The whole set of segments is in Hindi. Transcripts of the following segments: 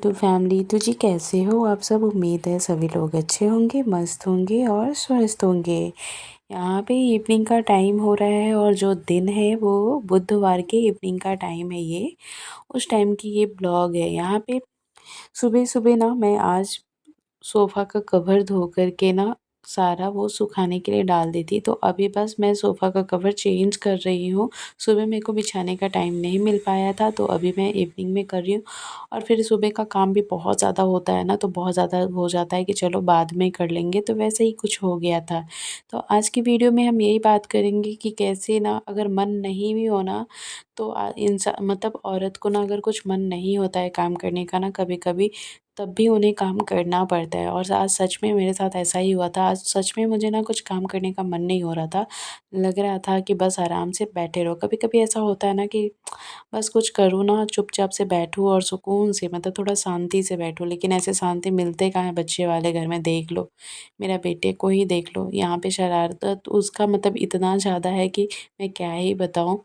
YouTube family. तो जी कैसे हो आप सब? उम्मीद है सभी लोग अच्छे होंगे, मस्त होंगे और स्वस्थ होंगे। यहाँ पे इवनिंग का टाइम हो रहा है और जो दिन है वो बुधवार के इवनिंग का टाइम है। ये उस टाइम की ये ब्लॉग है। यहाँ पे सुबह सुबह ना मैं आज सोफ़ा का कवर धो कर के ना सारा वो सुखाने के लिए डाल दी थी। तो अभी बस मैं सोफ़ा का कवर चेंज कर रही हूँ। सुबह मेरे को बिछाने का टाइम नहीं मिल पाया था, तो अभी मैं इवनिंग में कर रही हूँ। और फिर सुबह का काम भी बहुत ज़्यादा होता है ना, तो बहुत ज़्यादा हो जाता है कि चलो बाद में कर लेंगे, तो वैसे ही कुछ हो गया था। तो आज की वीडियो में हम यही बात करेंगे कि कैसे ना अगर मन नहीं भी हो ना, तो इंसा मतलब औरत को ना अगर कुछ मन नहीं होता है काम करने का ना कभी-कभी, तब भी उन्हें काम करना पड़ता है। और आज सच में मेरे साथ ऐसा ही हुआ था। आज सच में मुझे ना कुछ काम करने का मन नहीं हो रहा था। लग रहा था कि बस आराम से बैठे रहो। कभी-कभी ऐसा होता है ना कि बस कुछ करूँ ना, चुपचाप से बैठूँ और सुकून से, मतलब थोड़ा शांति से बैठूँ। लेकिन ऐसे शांति मिलते कहाँ है बच्चे वाले घर में। देख लो, मेरा बेटे को ही देख लो, यहाँ पे शरारत उसका मतलब इतना ज़्यादा है कि मैं क्या ही बताऊँ।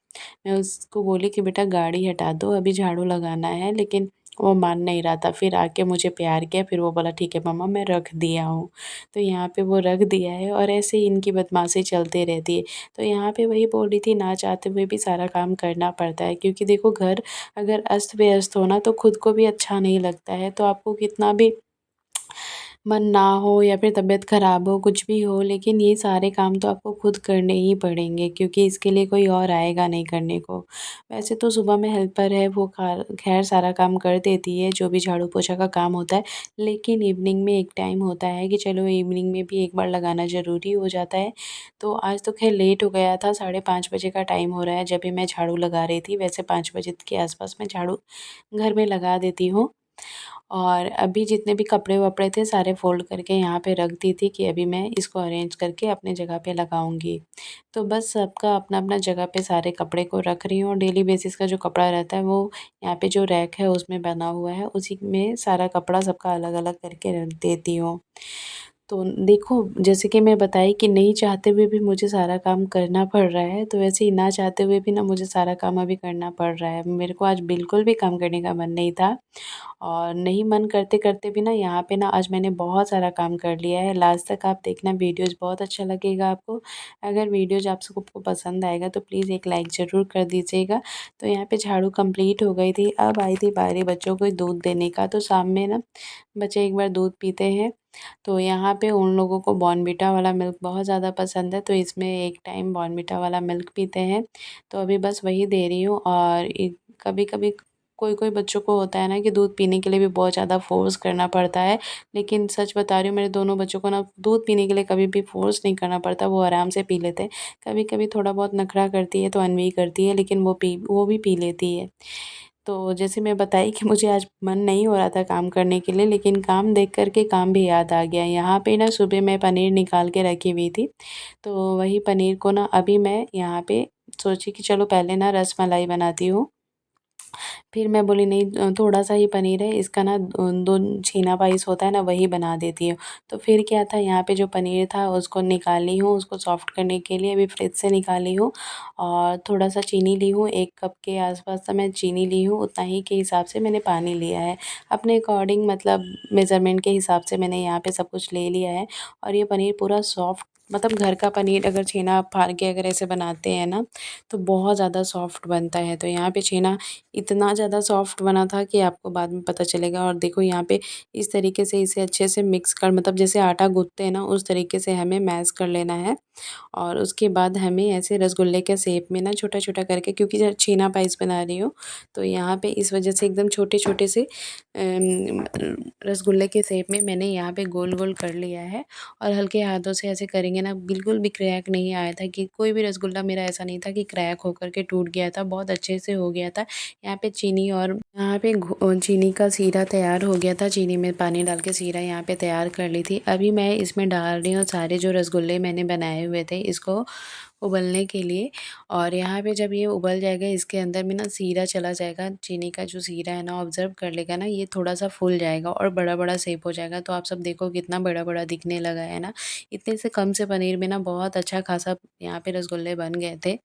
मैं उसको बोली कि बेटा गाड़ी हटा दो, अभी झाड़ू लगाना है, लेकिन वो मान नहीं रहा था। फिर आके मुझे प्यार किया, फिर वो बोला ठीक है मम्मा मैं रख दिया हूँ। तो यहाँ पे वो रख दिया है और ऐसे ही इनकी बदमाशी चलती रहती है। तो यहाँ पे वही बोल रही थी, ना चाहते हुए भी सारा काम करना पड़ता है, क्योंकि देखो घर अगर अस्त-व्यस्त हो ना, तो खुद को भी अच्छा नहीं लगता है। तो आपको कितना भी मन ना हो या फिर तबीयत ख़राब हो, कुछ भी हो, लेकिन ये सारे काम तो आपको खुद करने ही पड़ेंगे, क्योंकि इसके लिए कोई और आएगा नहीं करने को। वैसे तो सुबह में हेल्पर है, वो ख़ैर सारा काम कर देती है, जो भी झाड़ू-पोछा का काम होता है। लेकिन इवनिंग में एक टाइम होता है कि चलो इवनिंग में भी एक बार लगाना ज़रूरी हो जाता है। तो आज तो ख़ैर लेट हो गया था, 5:30 बजे का टाइम हो रहा है जब भी मैं झाड़ू लगा रही थी। वैसे 5 बजे के आस-पास मैं झाड़ू घर में लगा देती हूँ। और अभी जितने भी कपड़े-वपड़े थे सारे फ़ोल्ड करके यहाँ पे रख दी थी कि अभी मैं इसको अरेंज करके अपनी जगह पे लगाऊँगी। तो बस सबका अपना-अपना जगह पे सारे कपड़े को रख रही हूँ और डेली बेसिस का जो कपड़ा रहता है वो यहाँ पे जो रैक है उसमें बना हुआ है, उसी में सारा कपड़ा सबका अलग-अलग करके रख देती हूँ। तो देखो, जैसे कि मैं बताई कि नहीं चाहते हुए भी मुझे सारा काम करना पड़ रहा है, तो वैसे ही ना चाहते हुए भी ना मुझे सारा काम अभी करना पड़ रहा है। मेरे को आज बिल्कुल भी काम करने का मन नहीं था और नहीं मन करते-करते भी ना यहाँ पे ना आज मैंने बहुत सारा काम कर लिया है। लास्ट तक आप देखना, वीडियोज़ बहुत अच्छा लगेगा आपको। अगर वीडियोज़ आप सबको पसंद आएगा तो प्लीज़ एक लाइक ज़रूर कर दीजिएगा। तो यहाँ पे झाड़ू कंप्लीट हो गई थी, अब आई थी बारी बच्चों को दूध देने का। तो शाम में ना बच्चे एक बार दूध पीते हैं, तो यहाँ पे उन लोगों को बॉर्नविटा वाला मिल्क बहुत ज़्यादा पसंद है, तो इसमें एक टाइम बॉर्नविटा वाला मिल्क पीते हैं। तो अभी बस वही दे रही हूँ। और कभी-कभी कोई-कोई बच्चों को होता है ना कि दूध पीने के लिए भी बहुत ज़्यादा फ़ोर्स करना पड़ता है। लेकिन सच बता रही हूँ, मेरे दोनों बच्चों को ना दूध पीने के लिए कभी भी फ़ोर्स नहीं करना पड़ता, वो आराम से पी लेते हैं। कभी-कभी थोड़ा बहुत नखरा करती है तो अनवी करती है, लेकिन वो भी पी लेती है। तो जैसे मैं बताई कि मुझे आज मन नहीं हो रहा था काम करने के लिए, लेकिन काम देख कर के काम भी याद आ गया। यहाँ पे ना सुबह मैं पनीर निकाल के रखी हुई थी, तो वही पनीर को ना अभी मैं यहाँ पे सोची कि चलो पहले ना रसमलाई बनाती हूँ। फिर मैं बोली नहीं, थोड़ा-सा ही पनीर है, इसका ना 2 छीना पाइस होता है ना वही बना देती हूँ। तो फिर क्या था, यहाँ पे जो पनीर था उसको निकाली हूँ, उसको सॉफ्ट करने के लिए अभी फ्रिज से निकाली हूँ। और थोड़ा-सा चीनी ली हूँ, 1 कप के आस-पास तो मैं चीनी ली हूँ, उतना ही के हिसाब से मैंने पानी लिया है। अपने अकॉर्डिंग मतलब मेज़रमेंट के हिसाब से मैंने यहाँ पे सब कुछ ले लिया है। और ये पनीर पूरा सॉफ्ट, मतलब घर का पनीर अगर छीना फाड़ के अगर ऐसे बनाते हैं ना, तो बहुत ज़्यादा सॉफ्ट बनता है। तो यहाँ पे छीना इतना ज़्यादा सॉफ्ट बना था कि आपको बाद में पता चलेगा। और देखो यहाँ पे इस तरीके से इसे अच्छे से मिक्स कर, मतलब जैसे आटा गूँथते हैं ना उस तरीके से हमें मैश कर लेना है। और उसके बाद हमें ऐसे रसगुल्ले के शेप में ना छोटा-छोटा करके, क्योंकि छेना पाइस बना रही हूँ, तो यहाँ पे इस वजह से एकदम छोटे-छोटे से रसगुल्ले के शेप में मैंने यहाँ पे गोल-गोल कर लिया है। और हल्के हाथों से ऐसे करेंगे ना, बिल्कुल भी क्रैक नहीं आया था, कि कोई भी रसगुल्ला मेरा ऐसा नहीं था कि क्रैक होकर के टूट गया था, बहुत अच्छे से हो गया था। यहाँ पे चीनी और यहाँ पे चीनी का सीरा तैयार हो गया था, चीनी में पानी डाल के सीरा यहाँ पे तैयार कर ली थी। अभी मैं इसमें डाल रही हूँ सारे जो रसगुल्ले मैंने बनाए हुए थे, इसको उबलने के लिए। और यहाँ पे जब ये उबल जाएगा, इसके अंदर में ना सीरा चला जाएगा, चीनी का जो सीरा है ना ऑब्ज़र्व कर लेगा ना, ये थोड़ा-सा फूल जाएगा और बड़ा-बड़ा शेप हो जाएगा। तो आप सब देखो कितना बड़ा-बड़ा दिखने लगा है ना। इतने से कम से पनीर में ना बहुत अच्छा खासा यहाँ पे रसगुल्ले बन गए थे।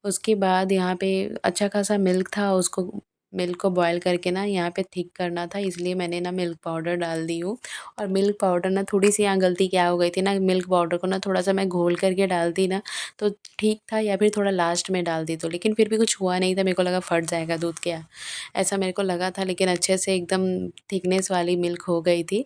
उसके बाद यहाँ पे अच्छा खासा मिल्क था, उसको मिल्क को बॉयल करके ना यहाँ पे थिक करना था, इसलिए मैंने ना मिल्क पाउडर डाल दी हूँ। और मिल्क पाउडर ना थोड़ी-सी यहाँ गलती क्या हो गई थी ना, मिल्क पाउडर को ना थोड़ा-सा मैं घोल करके डालती ना तो ठीक था, या फिर थोड़ा लास्ट में डाल दी तो, लेकिन फिर भी कुछ हुआ नहीं था, मेरे को लगा फट जाएगा दूध क्या, ऐसा मेरे को लगा था, लेकिन अच्छे से एकदम थिकनेस वाली मिल्क हो गई थी।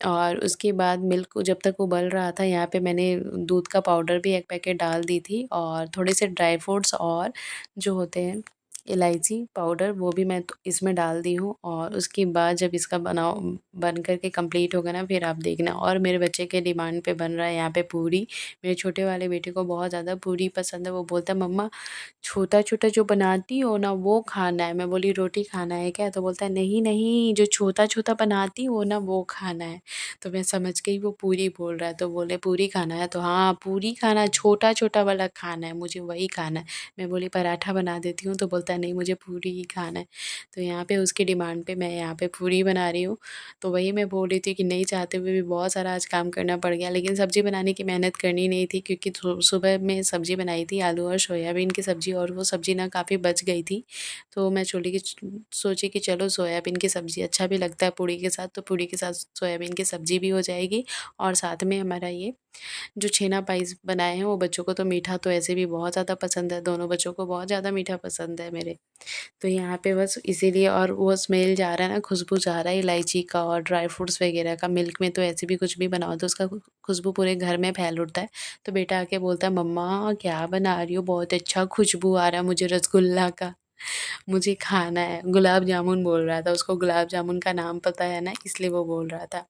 और उसके बाद मिल्क को जब तक उबल रहा था, यहाँ पे मैंने दूध का पाउडर भी 1 पैकेट डाल दी थी, और थोड़े से ड्राई फ्रूट्स और जो होते हैं इलायची पाउडर, वो भी मैं तो इसमें डाल दी हूँ। और उसके बाद जब इसका बन कर के कंप्लीट होगा ना, फिर आप देखना। और मेरे बच्चे के डिमांड पे बन रहा है यहाँ पे पूरी। मेरे छोटे वाले बेटे को बहुत ज़्यादा पूरी पसंद है, वो बोलता है मम्मा छोटा-छोटा जो बनाती हो ना वो खाना है। मैं बोली रोटी खाना है क्या? तो बोलता है नहीं, नहीं जो छोटा-छोटा बनाती हो ना वो खाना है। तो मैं समझ गई वो पूरी बोल रहा है, तो बोले पूरी खाना है? तो हाँ, पूरी खाना छोटा-छोटा वाला खाना है, मुझे वही खाना है। मैं बोली पराठा बना देती हूँ, तो बोलता है नहीं मुझे पूरी ही खाना है। तो यहाँ पे उसकी डिमांड पे मैं यहाँ पे पूरी बना रही हूँ। तो वही मैं बोल रही थी कि नहीं चाहते हुए भी बहुत सारा आज काम करना पड़ गया, लेकिन सब्ज़ी बनाने की मेहनत करनी नहीं थी, क्योंकि सुबह में सब्ज़ी बनाई थी आलू और सोयाबीन की सब्ज़ी, और वो सब्ज़ी ना काफ़ी बच गई थी। तो मैं छोली की सोची कि चलो सोयाबीन की सब्ज़ी अच्छा भी लगता है पूड़ी के साथ, तो पूड़ी के साथ सोयाबीन की सब्ज़ी भी हो जाएगी। और साथ में हमारा ये जो छेना पाइस बनाए हैं, वो बच्चों को तो मीठा तो ऐसे भी बहुत ज़्यादा पसंद है, दोनों बच्चों को बहुत ज़्यादा मीठा पसंद है मेरे। तो यहाँ पे बस इसीलिए, और वो स्मेल जा रहा है ना, खुशबू जा रहा है इलायची का और ड्राई फ्रूट्स वगैरह का। मिल्क में तो ऐसे भी कुछ भी बनाओ तो उसका खुशबू पूरे घर में फैल उठता है। तो बेटा आके बोलता है मम्मा क्या बना रही हो, बहुत अच्छा खुशबू आ रहा है मुझे रसगुल्ला का, मुझे खाना है। गुलाब जामुन बोल रहा था, उसको गुलाब जामुन का नाम पता है ना, इसलिए वो बोल रहा था।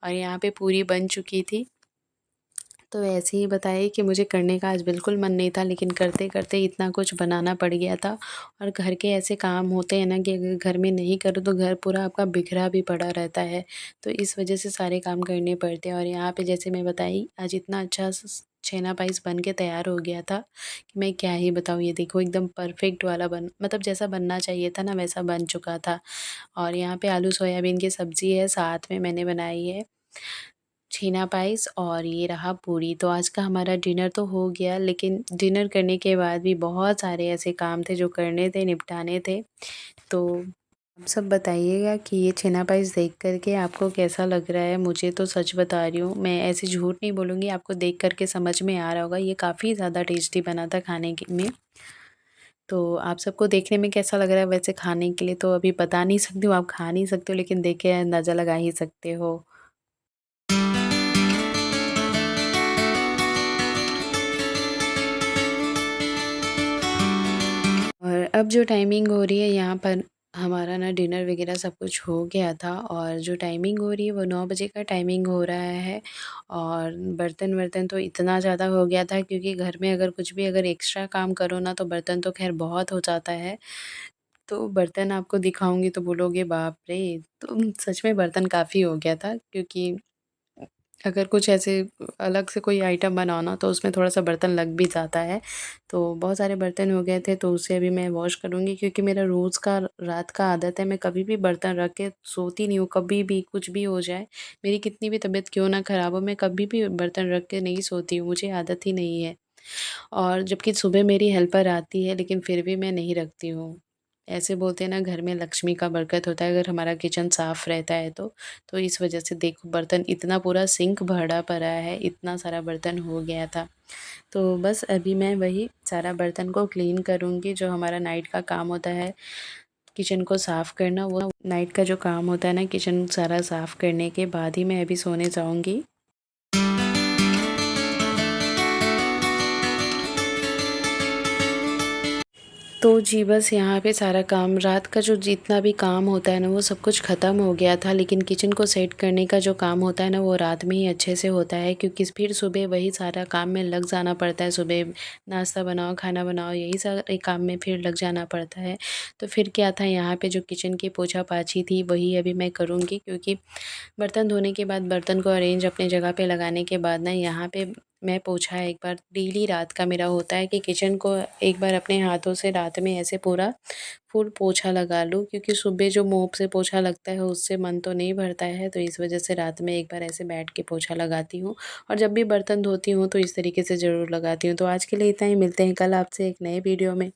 और यहाँ पे पूरी बन चुकी थी। तो ऐसे ही बताइए कि मुझे करने का आज बिल्कुल मन नहीं था, लेकिन करते-करते इतना कुछ बनाना पड़ गया था। और घर के ऐसे काम होते हैं ना कि अगर घर में नहीं करो तो घर पूरा आपका बिखरा भी पड़ा रहता है। तो इस वज़ह से सारे काम करने पड़ते हैं। और यहाँ पे जैसे मैं बताई, आज इतना अच्छा छेना पाइस बन के तैयार हो गया था कि मैं क्या ही बताऊँ। ये देखो एकदम परफ़ेक्ट वाला मतलब जैसा बनना चाहिए था ना वैसा बन चुका था। और यहाँ पे आलू सोयाबीन की सब्ज़ी है, साथ में मैंने बनाई है छेना पाइस, और ये रहा पूरी। तो आज का हमारा डिनर तो हो गया, लेकिन डिनर करने के बाद भी बहुत सारे ऐसे काम थे जो करने थे, निपटाने थे। तो आप सब बताइएगा कि ये छेना पाइस देख कर के आपको कैसा लग रहा है? मुझे तो सच बता रही हूँ, मैं ऐसे झूठ नहीं बोलूँगी, आपको देख कर के समझ में आ रहा होगा, ये काफ़ी ज़्यादा टेस्टी बना था खाने के में। तो आप सबको देखने में कैसा लग रहा है? वैसे खाने के लिए तो अभी बता नहीं सकती हूँ, आप खा नहीं सकते हो, लेकिन देख के अंदाज़ा लगा ही सकते हो। और अब जो टाइमिंग हो रही है यहाँ पर, हमारा ना डिनर वग़ैरह सब कुछ हो गया था, और जो टाइमिंग हो रही है वो 9 बजे का टाइमिंग हो रहा है। और बर्तन-वर्तन तो इतना ज़्यादा हो गया था, क्योंकि घर में अगर कुछ भी अगर एक्स्ट्रा काम करो ना तो बर्तन तो ख़ैर बहुत हो जाता है। तो बर्तन आपको दिखाऊँगी तो बोलोगे बाप रे! तो सच में बर्तन काफ़ी हो गया था, क्योंकि अगर कुछ ऐसे अलग से कोई आइटम बनाओ ना तो उसमें थोड़ा-सा बर्तन लग भी जाता है। तो बहुत सारे बर्तन हो गए थे, तो उसे अभी मैं वॉश करूँगी, क्योंकि मेरा रोज़ का रात का आदत है, मैं कभी भी बर्तन रख के सोती नहीं हूँ, कभी भी कुछ भी हो जाए। मेरी कितनी भी तबीयत क्यों ना ख़राब हो, मैं कभी भी बर्तन रख के नहीं सोती हूँ, मुझे आदत ही नहीं है। और जबकि सुबह मेरी हेल्पर आती है, लेकिन फिर भी मैं नहीं रखती हूँ। ऐसे बोलते हैं ना, घर में लक्ष्मी का बरकत होता है अगर हमारा किचन साफ़ रहता है तो। तो इस वज़ह से देखो बर्तन इतना पूरा सिंक भरा पड़ा है, इतना सारा बर्तन हो गया था। तो बस अभी मैं वही सारा बर्तन को क्लीन करूँगी, जो हमारा नाइट का काम होता है किचन को साफ़ करना, वो नाइट का जो काम होता है ना किचन सारा साफ़ करने के बाद ही मैं अभी सोने जाऊँगी। तो जी बस यहाँ पे सारा काम, रात का जो जितना भी काम होता है ना वो सब कुछ ख़त्म हो गया था, लेकिन किचन को सेट करने का जो काम होता है ना वो रात में ही अच्छे से होता है, क्योंकि फिर सुबह वही सारा काम में लग जाना पड़ता है। सुबह नाश्ता बनाओ, खाना बनाओ, यही सारे काम में फिर लग जाना पड़ता है। तो फिर क्या था, यहाँ पे जो किचन की पोछा-पाछी थी वही अभी मैं करूँगी, क्योंकि बर्तन धोने के बाद बर्तन को अरेंज अपने जगह पे लगाने के बाद ना यहाँ पे मैं पोछा एक बार डेली रात का मेरा होता है कि किचन को एक बार अपने हाथों से रात में ऐसे पूरा फुल पोछा लगा लूँ, क्योंकि सुबह जो मोप से पोछा लगता है उससे मन तो नहीं भरता है, तो इस वजह से रात में एक बार ऐसे बैठ के पोछा लगाती हूँ। और जब भी बर्तन धोती हूँ तो इस तरीके से ज़रूर लगाती हूँ। तो आज के लिए इतना ही, मिलते हैं कल आपसे एक नए वीडियो में।